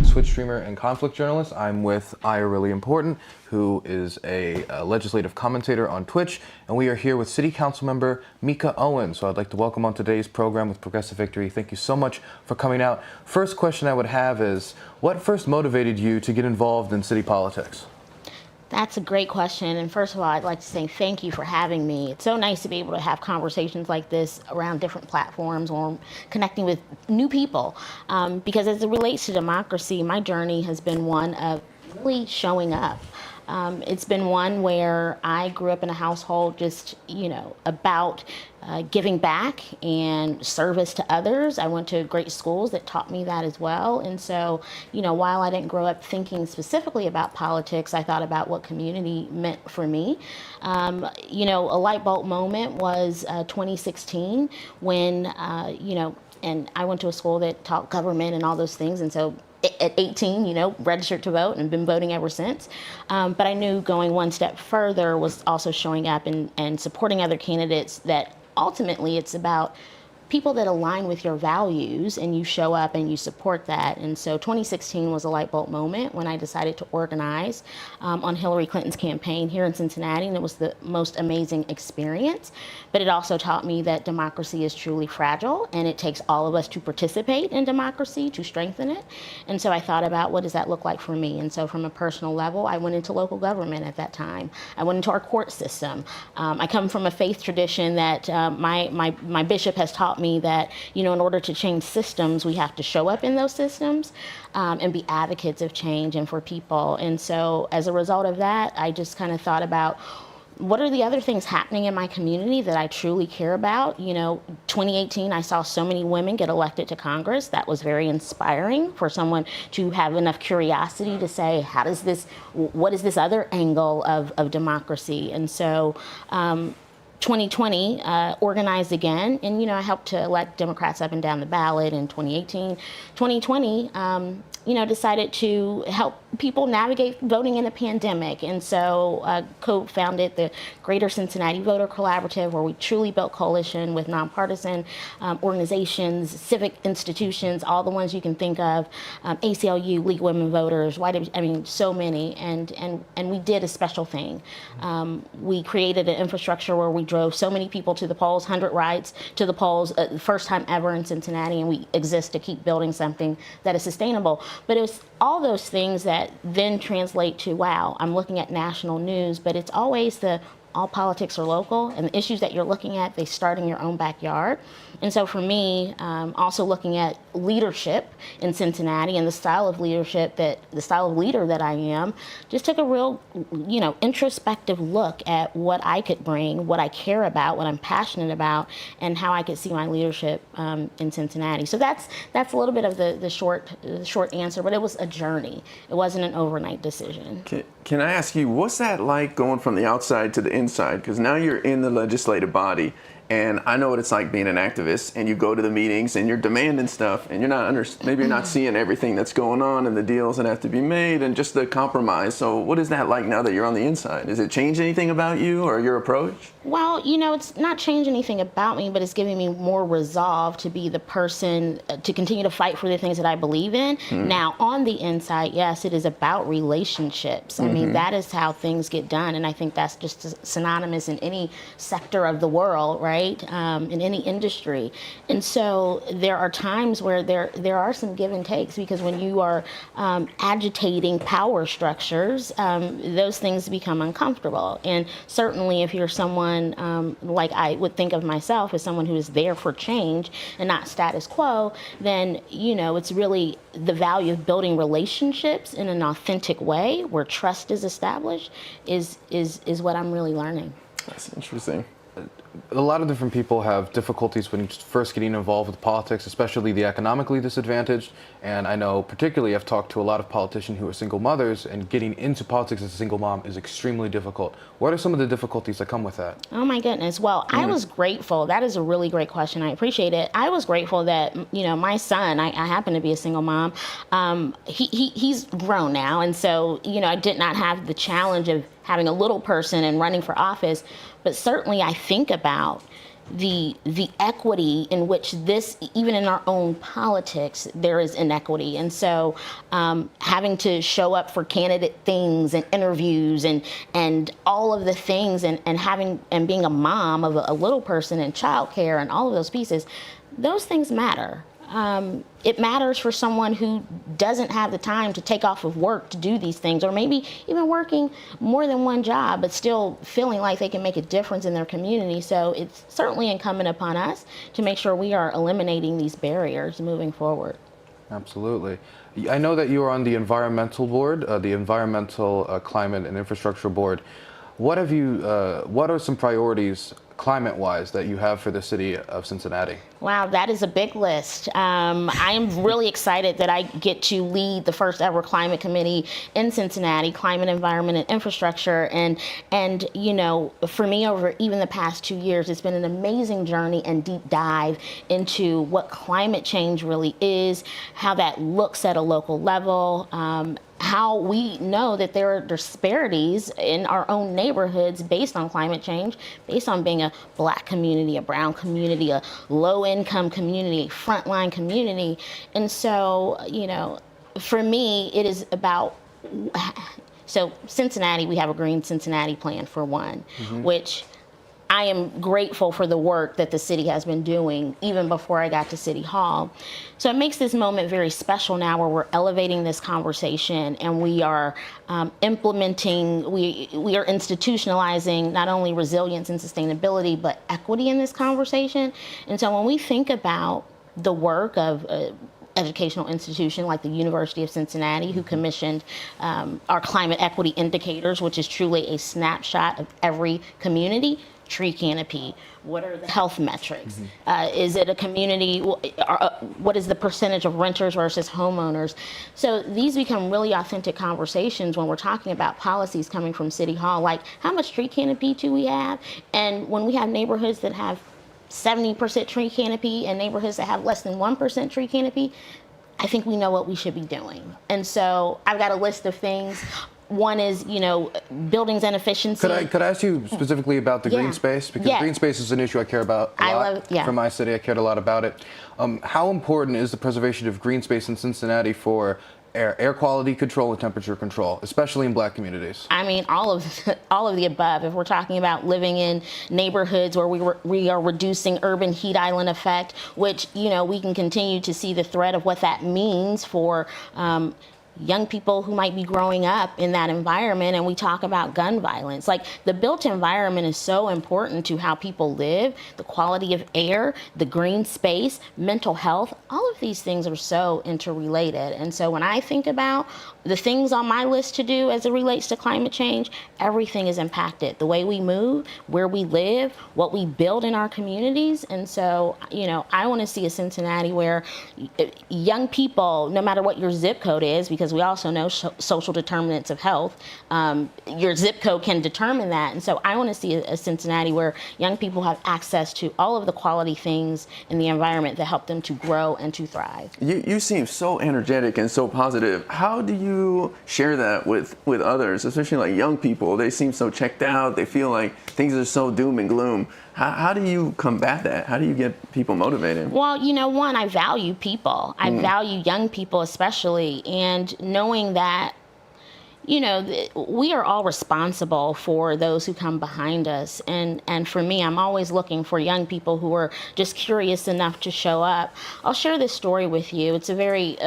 Switch streamer and conflict journalist. I'm with Really Important, who is a legislative commentator on Twitch, and we are here with City Council member Meeka Owens. So I'd like to welcome on today's program with Progressive Victory. Thank you so much for coming out. First question I would have is, what first motivated you to get involved in city politics? That's a great question. And first of all, I'd like to say thank you for having me. It's so nice to be able to have conversations like this around different platforms or connecting with new people. Because as it relates to democracy, my journey has been one of really showing up. It's been one where I grew up in a household just, about giving back and service to others. I went to great schools that taught me that as well. And so, while I didn't grow up thinking specifically about politics, I thought about what community meant for me. A light bulb moment was 2016 when, and I went to a school that taught government and all those things. And so at 18, registered to vote and been voting ever since. But I knew going one step further was also showing up and supporting other candidates that ultimately it's about people that align with your values, and you show up and you support that. And so 2016 was a light bulb moment when I decided to organize on Hillary Clinton's campaign here in Cincinnati, and it was the most amazing experience. But it also taught me that democracy is truly fragile, and it takes all of us to participate in democracy to strengthen it. And so I thought about, what does that look like for me? And so from a personal level, I went into local government at that time. I went into our court system. I come from a faith tradition that my bishop has taught me that, in order to change systems, we have to show up in those systems and be advocates of change and for people. And so as a result of that, I just kind of thought about, what are the other things happening in my community that I truly care about? 2018, I saw so many women get elected to Congress. That was very inspiring for someone to have enough curiosity to say, what is this other angle of democracy? And so 2020, organized again, and I helped to elect Democrats up and down the ballot in 2018. 2020, decided to help people navigate voting in a pandemic, and so co-founded the Greater Cincinnati Voter Collaborative, where we truly built coalition with nonpartisan organizations, civic institutions, all the ones you can think of, ACLU, League of Women Voters, so many, and we did a special thing. We created an infrastructure where we drove so many people to the polls, 100 rides to the polls, the first time ever in Cincinnati, and we exist to keep building something that is sustainable. But it was all those things that then translate to, wow, I'm looking at national news, but it's always all politics are local, and the issues that you're looking at, they start in your own backyard. And so for me, also looking at leadership in Cincinnati and the style of leader that I am, just took a real, introspective look at what I could bring, what I care about, what I'm passionate about, and how I could see my leadership in Cincinnati. So that's a little bit of the short answer, but it was a journey. It wasn't an overnight decision. Can I ask you, what's that like going from the outside to the inside? Because now you're in the legislative body, and I know what it's like being an activist, and you go to the meetings and you're demanding stuff, and maybe you're not seeing everything that's going on and the deals that have to be made and just the compromise. So what is that like now that you're on the inside? Does it change anything about you or your approach? Well, it's not changed anything about me, but it's giving me more resolve to be the person to continue to fight for the things that I believe in. Now, on the inside, yes, it is about relationships. I mean, that is how things get done, and I think that's just synonymous in any sector of the world, right? In any industry. And so there are times where there are some give and takes, because when you are agitating power structures, those things become uncomfortable. And certainly if you're someone like I would think of myself as someone who is there for change and not status quo, then it's really the value of building relationships in an authentic way where trust is established is what I'm really learning. That's interesting. A lot of different people have difficulties when first getting involved with politics, especially the economically disadvantaged. And I know particularly I've talked to a lot of politicians who are single mothers, and getting into politics as a single mom is extremely difficult. What are some of the difficulties that come with that? Oh my goodness. Well, I was grateful. That is a really great question. I appreciate it. I was grateful that, my son, I happen to be a single mom. He's grown now. And so, I did not have the challenge of having a little person and running for office. But certainly I think about the equity in which this, even in our own politics, there is inequity. And so having to show up for candidate things and interviews and all of the things and being a mom of a little person and childcare and all of those pieces, those things matter. It matters for someone who doesn't have the time to take off of work to do these things, or maybe even working more than one job, but still feeling like they can make a difference in their community. So it's certainly incumbent upon us to make sure we are eliminating these barriers moving forward. Absolutely. I know that you are on the environmental board, the Environmental Climate and Infrastructure Board. What are some priorities climate-wise that you have for the city of Cincinnati? Wow, that is a big list. I am really excited that I get to lead the first ever climate committee in Cincinnati, climate, environment, and infrastructure. And you know, for me, over even the past 2 years, it's been an amazing journey and deep dive into what climate change really is, how that looks at a local level, how we know that there are disparities in our own neighborhoods based on climate change, based on being a Black community, a brown community, a low-income community, a frontline community. And so, you know, for me, it is about, so Cincinnati, we have a Green Cincinnati plan for one, which I am grateful for the work that the city has been doing even before I got to City Hall. So it makes this moment very special now where we're elevating this conversation and we are implementing, we are institutionalizing not only resilience and sustainability, but equity in this conversation. And so when we think about the work of educational institution like the University of Cincinnati, who commissioned our climate equity indicators, which is truly a snapshot of every community. Tree canopy, what are the health metrics? Is it a community, what is the percentage of renters versus homeowners? So these become really authentic conversations when we're talking about policies coming from City Hall, like how much tree canopy do we have? And when we have neighborhoods that have 70% tree canopy and neighborhoods that have less than 1% tree canopy, I think we know what we should be doing. And so I've got a list of things. One is, you know, buildings and efficiency. Could I ask you specifically about the green space? Because green space is an issue I care about a lot. For my city, I cared a lot about it. How important is the preservation of green space in Cincinnati for air quality control and temperature control, especially in Black communities? I mean, all of the above. If we're talking about living in neighborhoods where we are reducing urban heat island effect, which, you know, we can continue to see the threat of what that means for young people who might be growing up in that environment, and we talk about gun violence. Like, the built environment is so important to how people live, the quality of air, the green space, mental health. All of these things are so interrelated. And so when I think about the things on my list to do as it relates to climate change, everything is impacted. The way we move, where we live, what we build in our communities. And so, you know, I want to see a Cincinnati where young people, no matter what your zip code is, because we also know social determinants of health, your zip code can determine that. And so I want to see a Cincinnati where young people have access to all of the quality things in the environment that help them to grow and to thrive. You seem so energetic and so positive. How do you share that with others, especially like young people? They seem so checked out. They feel like things are so doom and gloom. How do you combat that? How do you get people motivated? Well, you know, one, I value people. I value young people especially, and knowing that, you know, we are all responsible for those who come behind us. And for me, I'm always looking for young people who are just curious enough to show up. I'll share this story with you. It's a very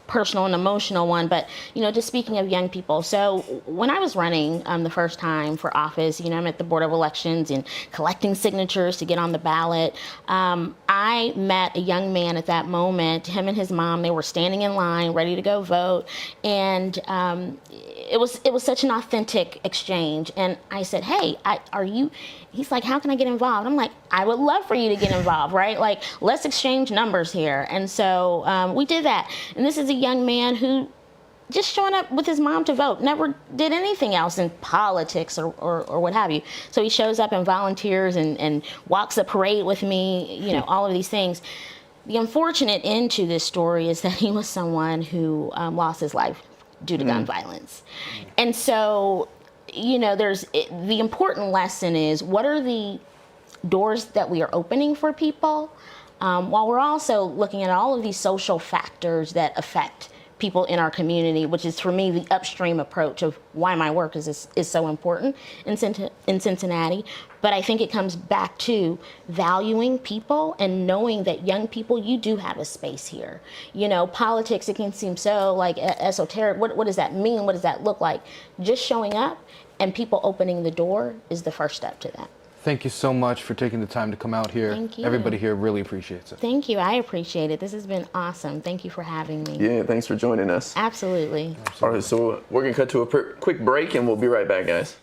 personal and emotional one, but, you know, just speaking of young people. So when I was running the first time for office, you know, I'm at the Board of Elections and collecting signatures to get on the ballot. I met a young man at that moment. Him and his mom, they were standing in line ready to go vote. And it was such an authentic exchange. And I said, hey, he's like, how can I get involved? I'm like, I would love for you to get involved, right? Like, let's exchange numbers here. And so we did that. And this is a young man who just showing up with his mom to vote, never did anything else in politics or what have you. So he shows up and volunteers and walks a parade with me, you know, all of these things. The unfortunate end to this story is that he was someone who lost his life due to gun violence. And so, you know, the important lesson is, what are the doors that we are opening for people, while we're also looking at all of these social factors that affect people in our community, which is for me the upstream approach of why my work is so important in Cincinnati. But I think it comes back to valuing people and knowing that young people, you do have a space here. You know, politics, it can seem so like esoteric. What does that mean? What does that look like? Just showing up and people opening the door is the first step to that. Thank you so much for taking the time to come out here. Thank you. Everybody here really appreciates it. Thank you. I appreciate it. This has been awesome. Thank you for having me. Yeah, thanks for joining us. Absolutely. All right, so we're going to cut to a quick break, and we'll be right back, guys.